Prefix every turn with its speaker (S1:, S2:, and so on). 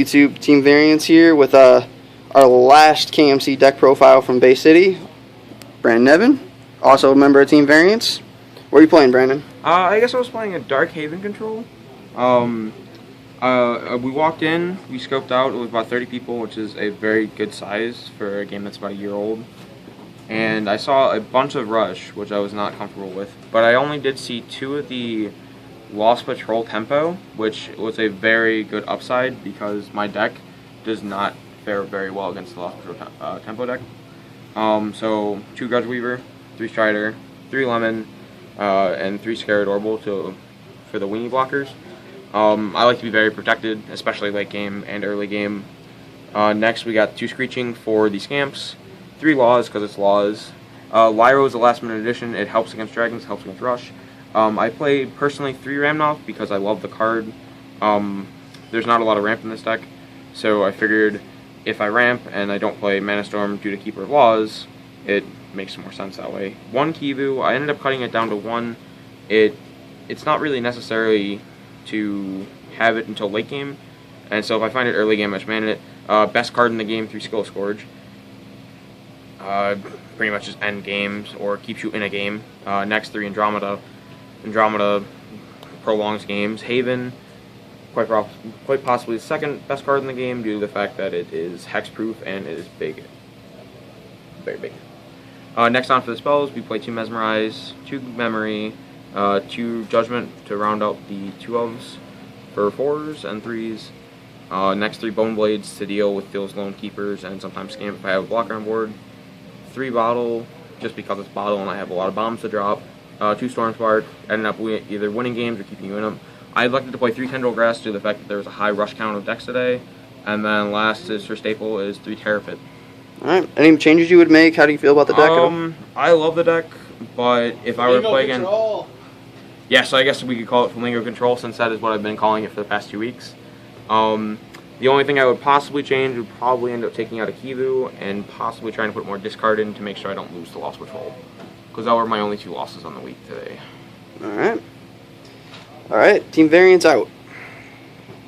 S1: YouTube Team Variance here with our last KMC deck profile from Bay City. Brandon Nevin, also a member of Team Variance. What are you playing, Brandon?
S2: I guess I was playing a Dark Haven control. We walked in, we scoped out, it was about 30 people, which is a very good size for a game that's about a year old. And I saw a bunch of Rush, which I was not comfortable with. But I only did see 2 of the Lost Patrol Tempo, which was a very good upside because my deck does not fare very well against the Lost Patrol Tempo deck. So 2 Grudge Weaver, 3 Strider, 3 Lemon, and 3 Scarred Orbital for the wingy blockers. I like to be very protected, especially late game and early game. Next we got 2 Screeching for the Scamps, 3 Laws because it's Laws. Lyro is a last minute addition, it helps against dragons, helps against Rush. I play personally 3 Ramnoth because I love the card. There's not a lot of ramp in this deck, so I figured if I ramp and I don't play Mana Storm due to Keeper of Laws, it makes more sense that way. 1 Kivu, I ended up cutting it down to 1. It's not really necessary to have it until late game, and so if I find it early game, I just man it. Best card in the game, 3 Skill Scourge. Pretty much just end games or keeps you in a game. Next 3 Andromeda. Andromeda prolongs games. Haven, quite possibly the second best card in the game due to the fact that it is hexproof and it is big. Very big. Next on for the spells, we play 2 Mesmerize, 2 Memory, 2 Judgment to round out the 2 elves for 4s and 3s. Next 3 Bone Blades to deal with those lone keepers and sometimes scamp if I have a blocker on board. 3 Bottle, just because it's Bottle and I have a lot of bombs to drop. 2 Storm Spark, ending up either winning games or keeping you in them. I elected to play 3 Tendril Grass due to the fact that there was a high rush count of decks today. And then last is for staple is 3 Terrapit.
S1: Alright, any changes you would make? How do you feel about the deck?
S2: I love the deck, but if I were to play again... Yeah, so I guess we could call it Flamingo Control since that is what I've been calling it for the past 2 weeks. The only thing I would possibly change would probably end up taking out a Kivu and possibly trying to put more discard in to make sure I don't lose the Lost Patrol. Because that were my only 2 losses on the week today.
S1: Alright. Alright, Team Variance out.